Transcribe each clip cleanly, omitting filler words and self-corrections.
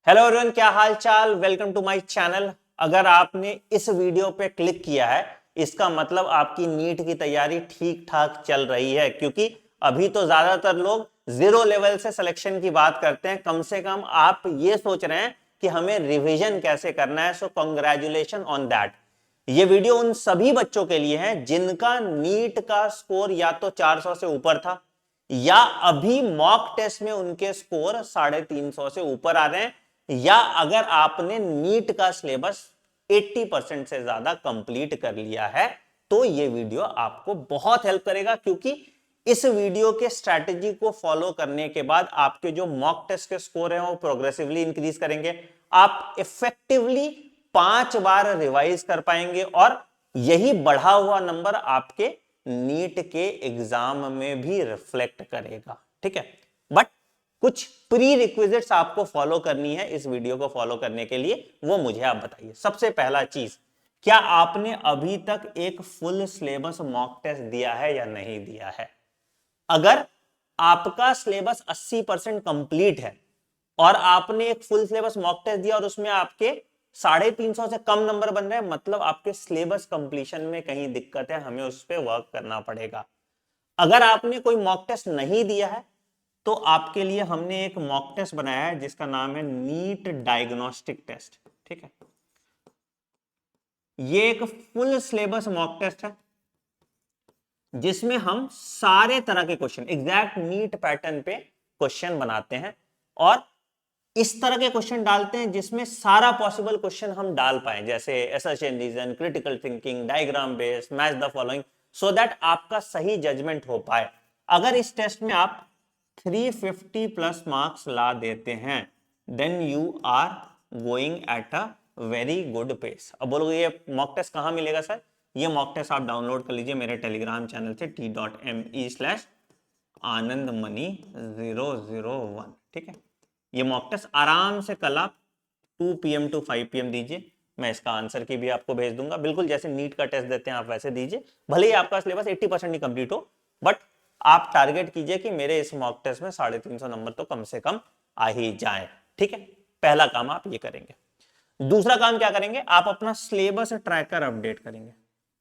Hello everyone, क्या हाल चाल। Welcome to my channel. अगर आपने इस वीडियो पे क्लिक किया है, इसका मतलब आपकी नीट की तैयारी ठीक ठाक चल रही है, क्योंकि अभी तो ज्यादातर लोग जीरो लेवल से सिलेक्शन की बात करते हैं। कम से कम आप ये सोच रहे हैं कि हमें रिवीजन कैसे करना है। So congratulation on that. ये वीडियो उन सभी बच्चों के लिए है जिनका नीट का स्कोर या तो 400 से ऊपर था, या अभी मॉक टेस्ट में उनके स्कोर 350 से ऊपर आ रहे हैं, या अगर आपने नीट का सिलेबस 80% से ज्यादा कंप्लीट कर लिया है, तो यह वीडियो आपको बहुत हेल्प करेगा। क्योंकि इस वीडियो के स्ट्रैटेजी को फॉलो करने के बाद आपके जो मॉक टेस्ट के स्कोर हैं वो प्रोग्रेसिवली इंक्रीज करेंगे। आप इफेक्टिवली 5 बार रिवाइज कर पाएंगे और यही बढ़ा हुआ नंबर आपके नीट के एग्जाम में भी रिफ्लेक्ट करेगा। ठीक है, बट कुछ प्री रिक्विजिट्स आपको फॉलो करनी है इस वीडियो को फॉलो करने के लिए, वो मुझे आप बताइए। सबसे पहला चीज, क्या आपने अभी तक एक फुल सिलेबस मॉक टेस्ट दिया है या नहीं दिया है? अगर आपका सिलेबस 80% कंप्लीट है और आपने एक फुल सिलेबस मॉक टेस्ट दिया और उसमें आपके 350 से कम नंबर बन रहे हैं, मतलब आपके सिलेबस कंप्लीशन में कहीं दिक्कत है, हमें उस पर वर्क करना पड़ेगा। अगर आपने कोई मॉक टेस्ट नहीं दिया है तो आपके लिए हमने एक मॉक टेस्ट बनाया है जिसका नाम है नीट डायग्नोस्टिक टेस्ट। ठीक है, ये एक फुल सिलेबस मॉक टेस्ट है जिसमें हम सारे तरह के क्वेश्चन एग्जैक्ट नीट पैटर्न पे क्वेश्चन बनाते हैं और इस तरह के क्वेश्चन डालते हैं जिसमें सारा पॉसिबल क्वेश्चन हम डाल पाए, जैसे assertion reason, critical thinking, diagram based, match the following, so that आपका सही जजमेंट हो पाए। अगर इस टेस्ट में आप 350 प्लस मार्क्स ला देते हैं, then you are going at a very good pace. अब बोलोगे ये मॉक टेस्ट कहां मिलेगा सर? ये मॉक टेस्ट आप डाउनलोड कर लीजिए मेरे टेलीग्राम चैनल से t.me/anandmani001। ठीक है, ये मॉक टेस्ट आराम से कल आप 2 PM to 5 PM दीजिए। मैं इसका आंसर की भी आपको भेज दूंगा, बिल्कुल जैसे नीट का टेस्ट देते हैं आप वैसे दीजिए। भले ही आपका सिलेबस 80% नहीं कंप्लीट हो, बट आप टारगेट कीजिए कि मेरे इस मॉक टेस्ट में 350 नंबर तो कम से कम आ ही जाए। ठीक है, पहला काम आप ये करेंगे। दूसरा काम क्या करेंगे, आप अपना सिलेबस ट्रैकर अपडेट करेंगे।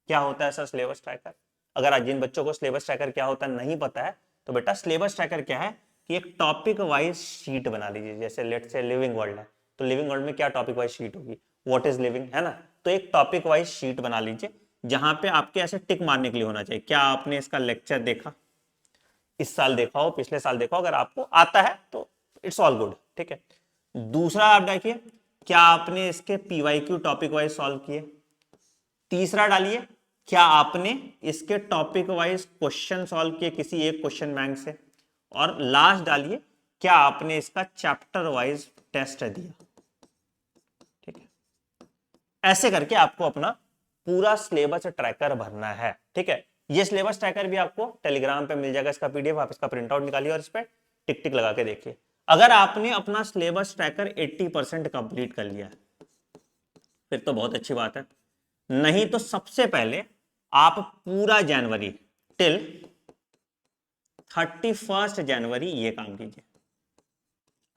क्या होता है सर सिलेबस ट्रैकर? अगर आज जिन बच्चों को सिलेबस ट्रैकर क्या होता है नहीं पता है, तो बेटा सिलेबस ट्रैकर क्या है कि एक टॉपिक वाइज शीट बना लीजिए। जैसे लेट से लिविंग वर्ल्ड है, तो लिविंग वर्ल्ड में क्या टॉपिक वाइज शीट होगी? व्हाट इज लिविंग, है ना? तो एक टॉपिक वाइज शीट बना लीजिए जहां पे आपके ऐसे टिक मारने के लिए होना चाहिए, क्या आपने इसका लेक्चर देखा, इस साल देखा हो, पिछले साल देखा हो। अगर आपको आता है तो इट्स ऑल गुड। ठीक है, दूसरा आप देखिए क्या आपने इसके पीवाईक्यू टॉपिक वाइज सॉल्व किए। तीसरा डालिए क्या आपने इसके टॉपिक वाइज क्वेश्चन सॉल्व किए किसी एक क्वेश्चन बैंक से। और लास्ट डालिए क्या आपने इसका चैप्टर वाइज टेस्ट दिया। ठीक है, ऐसे करके आपको अपना पूरा सिलेबस ट्रैकर भरना है। ठीक है, ये सिलेबस ट्रैकर भी आपको टेलीग्राम पे मिल जाएगा, इसका पीडीएफ। आप इसका प्रिंट आउट निकालिए और इस पर टिक टिक लगा के देखिए। अगर आपने अपना सिलेबस ट्रैकर 80% कंप्लीट कर लिया है फिर तो बहुत अच्छी बात है। नहीं तो सबसे पहले आप पूरा जनवरी टिल 31 जनवरी ये काम कीजिए,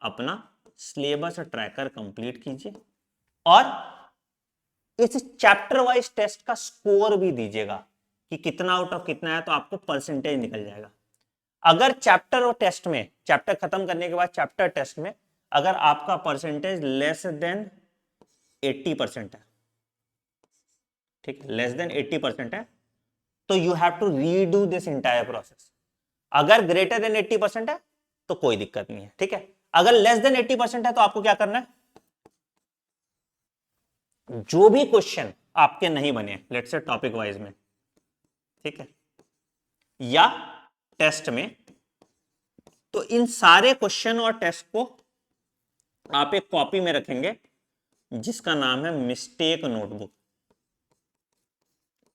अपना सिलेबस ट्रैकर कंप्लीट कीजिए और इस चैप्टर वाइज टेस्ट का स्कोर भी दीजिएगा कि कितना आउट ऑफ कितना है, तो आपको परसेंटेज निकल जाएगा। अगर चैप्टर और टेस्ट में, चैप्टर खत्म करने के बाद चैप्टर टेस्ट में अगर आपका परसेंटेज लेस देन 80% है, ठीक है, लेस देन 80% है, तो you have to redo this entire process. अगर ग्रेटर देन 80% है तो कोई दिक्कत नहीं है। ठीक है, अगर लेस देन 80% है तो आपको क्या करना है, जो भी क्वेश्चन आपके नहीं बने, लेट्स से टॉपिक वाइज में, ठीक है, या टेस्ट में, तो इन सारे क्वेश्चन और टेस्ट को आप एक कॉपी में रखेंगे जिसका नाम है मिस्टेक नोटबुक।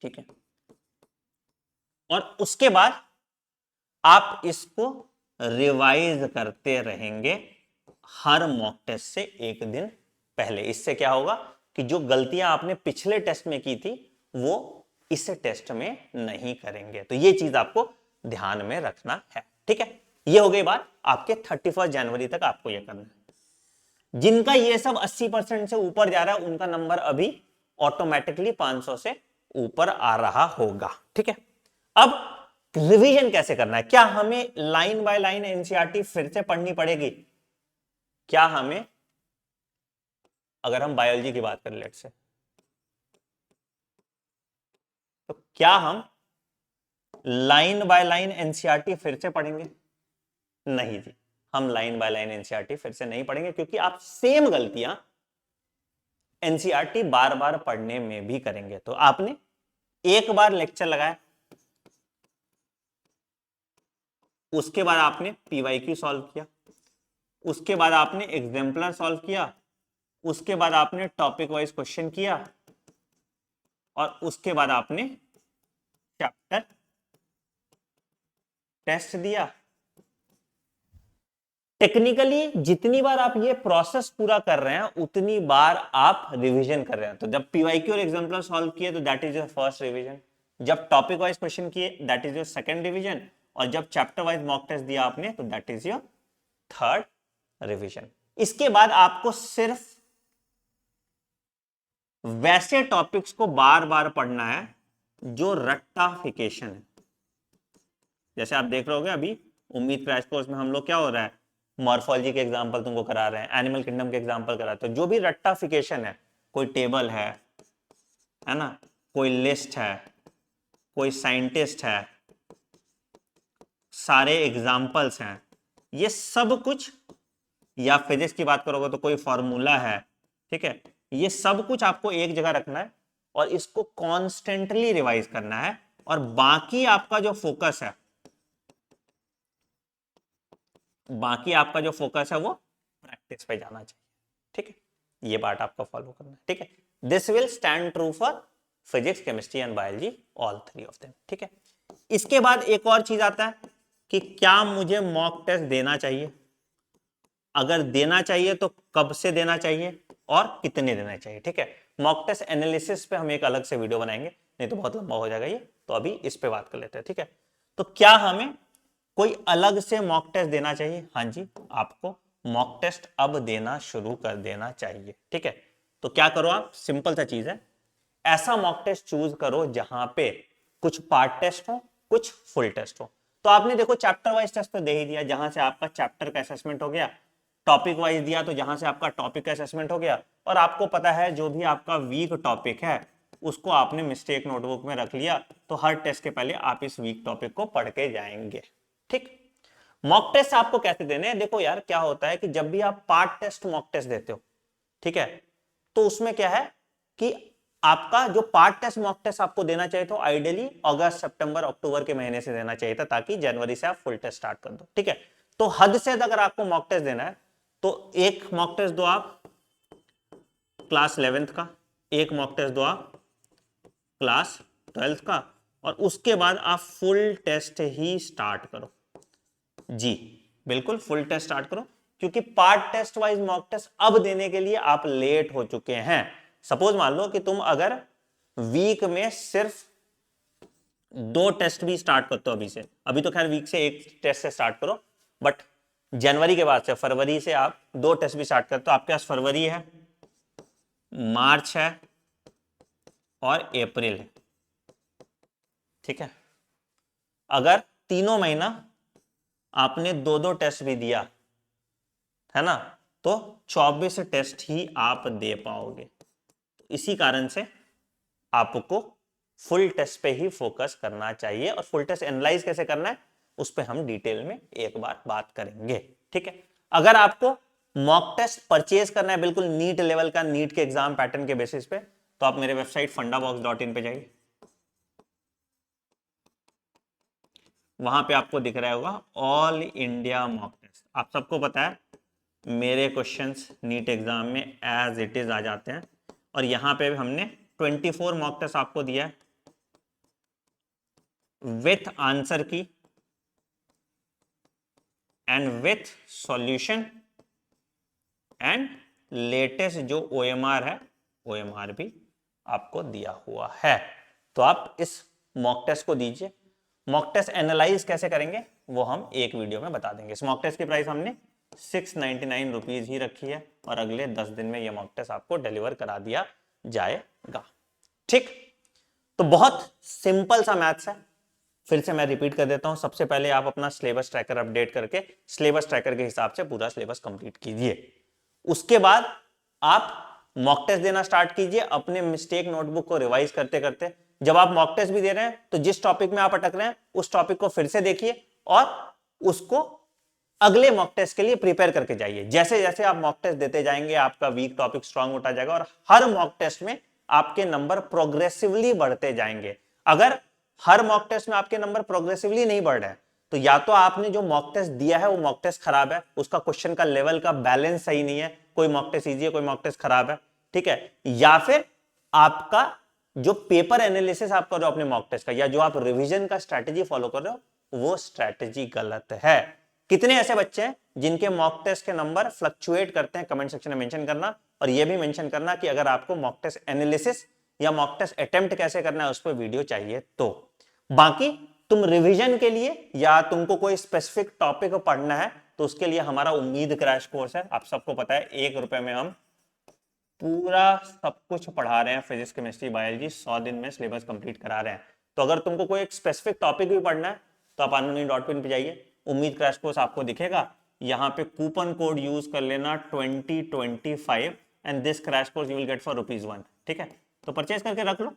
ठीक है, और उसके बाद आप इसको रिवाइज करते रहेंगे हर मॉक टेस्ट से एक दिन पहले। इससे क्या होगा कि जो गलतियां आपने पिछले टेस्ट में की थी वो इस टेस्ट में नहीं करेंगे। तो ये चीज आपको ध्यान में रखना है। ठीक है, ये हो गई बात। आपके 31 जनवरी तक आपको ये करना है। जिनका ये सब 80% से ऊपर जा रहा है उनका नंबर अभी ऑटोमेटिकली 500 से ऊपर आ रहा होगा। ठीक है, अब रिवीजन कैसे करना है? क्या हमें लाइन बाय लाइन एनसीईआरटी फिर से पढ़नी पड़ेगी? क्या हमें, अगर हम बायोलॉजी की बात करें लेट से, तो क्या हम लाइन बाय लाइन एनसीईआरटी फिर से पढ़ेंगे? नहीं जी, हम लाइन बाय लाइन एनसीईआरटी फिर से नहीं पढ़ेंगे, क्योंकि आप सेम गलतियां एनसीईआरटी बार बार पढ़ने में भी करेंगे। तो आपने एक बार लेक्चर लगाया, उसके बाद आपने पीवाईक्यू सॉल्व किया, उसके बाद आपने एग्जाम्पलर सॉल्व किया, उसके बाद आपने टॉपिक वाइज क्वेश्चन किया, और उसके बाद आपने चैप्टर टेस्ट दिया। टेक्निकली जितनी बार आप ये प्रोसेस पूरा कर रहे हैं उतनी बार आप रिवीजन कर रहे हैं। तो जब पीवाईक्यू और एग्जाम्पलर सॉल्व किए तो that is your first revision, जब टॉपिक वाइज क्वेश्चन किए that is your second revision, और जब चैप्टर वाइज मॉक टेस्ट दिया आपने तो that is your third revision. इसके बाद आपको सिर्फ वैसे टॉपिक्स को बार बार पढ़ना है जो रट्टाफिकेशन है। जैसे आप देख रहे होगे अभी उम्मीद क्रैश कोर्स में हम लोग क्या हो रहा है, मॉर्फोलॉजी के एग्जांपल तुमको करा रहे हैं, एनिमल किंगडम के एग्जांपल करा रहे हैं। तो जो भी रट्टाफिकेशन है, कोई टेबल है ना, कोई लिस्ट है, कोई साइंटिस्ट है, सारे एग्जांपल्स हैं, ये सब कुछ, या फिजिक्स की बात करोगे तो कोई फॉर्मूला है, ठीक है, ये सब कुछ आपको एक जगह रखना है और इसको कॉन्स्टेंटली रिवाइज करना है। और बाकी आपका जो फोकस है, वो प्रैक्टिस पे जाना चाहिए। ठीक है, ये बात आपको फॉलो करना है। ठीक है, this will stand true for physics, chemistry and biology, all three of them. ठीक है, इसके बाद एक और चीज आता है कि क्या मुझे मॉक टेस्ट देना चाहिए? अगर देना चाहिए तो कब से देना चाहिए और कितने देना चाहिए? ठीक है, मॉक टेस्ट एनालिसिस पे हम एक अलग से वीडियो बनाएंगे, नहीं तो बहुत लंबा हो जाएगा ये, तो अभी इस पे बात कर लेते हैं। ठीक है, तो क्या हमें कोई अलग से मॉक टेस्ट देना चाहिए? हाँ जी, आपको मॉक टेस्ट अब देना शुरू कर देना चाहिए। ठीक है, तो क्या करो आप, सिंपल सा चीज है, ऐसा मॉक टेस्ट चूज करो जहां पे कुछ पार्ट टेस्ट हो, कुछ फुल टेस्ट हो। तो आपने देखो चैप्टर वाइज टेस्ट तो दे ही दिया, जहां से आपका चैप्टर का असेसमेंट हो गया, टॉपिक वाइज दिया तो जहां से आपका टॉपिक का असेसमेंट हो गया, और आपको पता है जो भी आपका वीक टॉपिक है उसको आपने मिस्टेक नोटबुक में रख लिया, तो हर टेस्ट के पहले आप इस वीक टॉपिक को पढ़ के जाएंगे। ठीक, मॉक टेस्ट आपको कैसे देने हैं? देखो यार, क्या होता है कि जब भी आप पार्ट टेस्ट मॉक टेस्ट देते हो, ठीक है, तो उसमें क्या है कि आपका जो पार्ट टेस्ट मॉक टेस्ट आपको देना चाहिए तो आइडियली अगस्त सितंबर अक्टूबर के महीने से देना चाहिए था, ताकि जनवरी से आप फुल टेस्ट स्टार्ट कर दो। ठीक है, तो हद से ज्यादा अगर आपको मॉक टेस्ट देना है तो एक मॉक टेस्ट दो आप क्लास 11th का, एक मॉक टेस्ट दो आप क्लास 12th का, और उसके बाद आप फुल टेस्ट ही स्टार्ट करो। जी बिल्कुल, फुल टेस्ट स्टार्ट करो, क्योंकि part test wise mock test अब देने के लिए आप लेट हो चुके हैं। सपोज मान लो कि तुम अगर वीक में सिर्फ 2 टेस्ट भी स्टार्ट करते हो अभी से, अभी तो खैर वीक से 1 टेस्ट से स्टार्ट करो, बट जनवरी के बाद से, फरवरी से आप 2 टेस्ट भी स्टार्ट करते हो। आपके पास फरवरी है, मार्च है और अप्रैल है। ठीक है, अगर तीनों महीना आपने 2-2 टेस्ट भी दिया है ना, तो 24 टेस्ट ही आप दे पाओगे। इसी कारण से आपको फुल टेस्ट पे ही फोकस करना चाहिए, और फुल टेस्ट एनालाइज कैसे करना है उस पर हम डिटेल में एक बार बात करेंगे। ठीक है, अगर आपको मॉक टेस्ट परचेज करना है बिल्कुल नीट लेवल का, नीट के एग्जाम पैटर्न के बेसिस पे, तो आप मेरे वेबसाइट fundabox.in पे जाइए, वहां पे आपको दिख रहा होगा ऑल इंडिया मॉक टेस्ट। आप सबको पता है मेरे क्वेश्चंस नीट एग्जाम में एज इट इज आ जाते हैं, और यहां पे हमने 24 मॉक टेस्ट आपको दिया है विथ आंसर की and with solution and latest जो OMR है, OMR भी आपको दिया हुआ है। तो आप इस मॉक टेस्ट को दीजिए। मॉक टेस्ट एनालाइज कैसे करेंगे वो हम एक वीडियो में बता देंगे। इस मॉक टेस्ट की प्राइस हमने 699 रुपीज ही रखी है और अगले 10 दिन में यह मॉक टेस्ट आपको डिलीवर करा दिया जाएगा। ठीक, तो बहुत सिंपल सा मैथ्स है। फिर से मैं रिपीट कर देता हूं। सबसे पहले आप अपना सिलेबस ट्रैकर अपडेट करके सिलेबस ट्रैकर के हिसाब से पूरा सिलेबस कंप्लीट कीजिए। उसके बाद आप मॉक टेस्ट देना स्टार्ट कीजिए, अपने मिस्टेक नोटबुक को रिवाइज करते करते। जब आप मॉक टेस्ट भी दे रहे हैं तो जिस टॉपिक में आप अटक रहे हैं उस टॉपिक को फिर से देखिए और उसको अगले मॉक टेस्ट के लिए प्रिपेयर करके जाइए। जैसे जैसे आप मॉक टेस्ट देते जाएंगे आपका वीक टॉपिक स्ट्रांग होता जाएगा और हर मॉक टेस्ट में आपके नंबर प्रोग्रेसिवली बढ़ते जाएंगे। अगर हर मॉक टेस्ट में आपके नंबर प्रोग्रेसिवली नहीं बढ़ रहे हैं तो या तो आपने जो मॉक टेस्ट दिया है वो मॉक टेस्ट खराब है, उसका क्वेश्चन का लेवल का बैलेंस सही नहीं है, कोई मॉक टेस्ट इजी है कोई मॉक टेस्ट खराब है, ठीक है, या फिर आपका जो पेपर एनालिसिस आप कर रहे हो अपने मॉक टेस्ट का या जो आप रिवीजन का स्ट्रैटेजी फॉलो कर रहे हो वो स्ट्रैटेजी गलत है। कितने ऐसे बच्चे हैं जिनके मॉक टेस्ट के नंबर फ्लक्चुएट करते हैं, कमेंट सेक्शन में मेंशन करना और यह भी मेंशन करना कि अगर आपको मॉक टेस्ट एनालिसिस या मॉक टेस्ट अटेम्प्ट कैसे करना है उस पर वीडियो चाहिए तो। बाकी तुम रिवीजन के लिए या तुमको कोई स्पेसिफिक टॉपिक पढ़ना है तो उसके लिए हमारा उम्मीद क्रैश कोर्स है। आप सबको पता है 1 रुपए में हम पूरा सब कुछ पढ़ा रहे हैं, फिजिक्स केमिस्ट्री बायोलॉजी 100 दिन में सिलेबस कंप्लीट करा रहे हैं। तो अगर तुमको कोई एक स्पेसिफिक टॉपिक भी पढ़ना है तो आप anony.in पे जाइए, उम्मीद क्रैश कोर्स आपको दिखेगा, यहाँ पे कूपन कोड यूज कर लेना 2025 and this crash course you will get for ₹1। ठीक है, तो परचेज करके रख लो,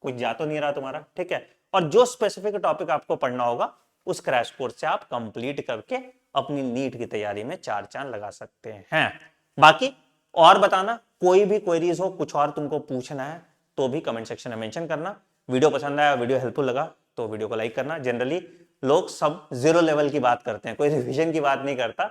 कुछ जा तो नहीं रहा तुम्हारा। ठीक है, और जो स्पेसिफिक टॉपिक आपको पढ़ना होगा उस क्रैश कोर्स से आप कंप्लीट करके अपनी नीट की तैयारी में 4 चांद लगा सकते हैं। बाकी और बताना, कोई भी क्वेरीज हो, कुछ और तुमको पूछना है तो भी कमेंट सेक्शन में मेंशन करना। वीडियो पसंद आया, वीडियो हेल्पफुल लगा तो वीडियो को लाइक करना। जनरली लोग सब 0 लेवल की बात करते हैं, कोई रिवीजन की बात नहीं करता।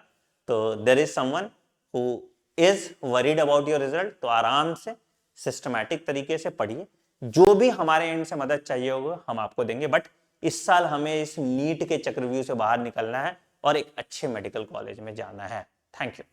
तो there is someone who is worried about your result, तो आराम से सिस्टमैटिक तरीके से पढ़िए, जो भी हमारे एंड से मदद चाहिए होगा हम आपको देंगे। बट इस साल हमें इस नीट के चक्रव्यूह से बाहर निकलना है और एक अच्छे मेडिकल कॉलेज में जाना है। Thank you.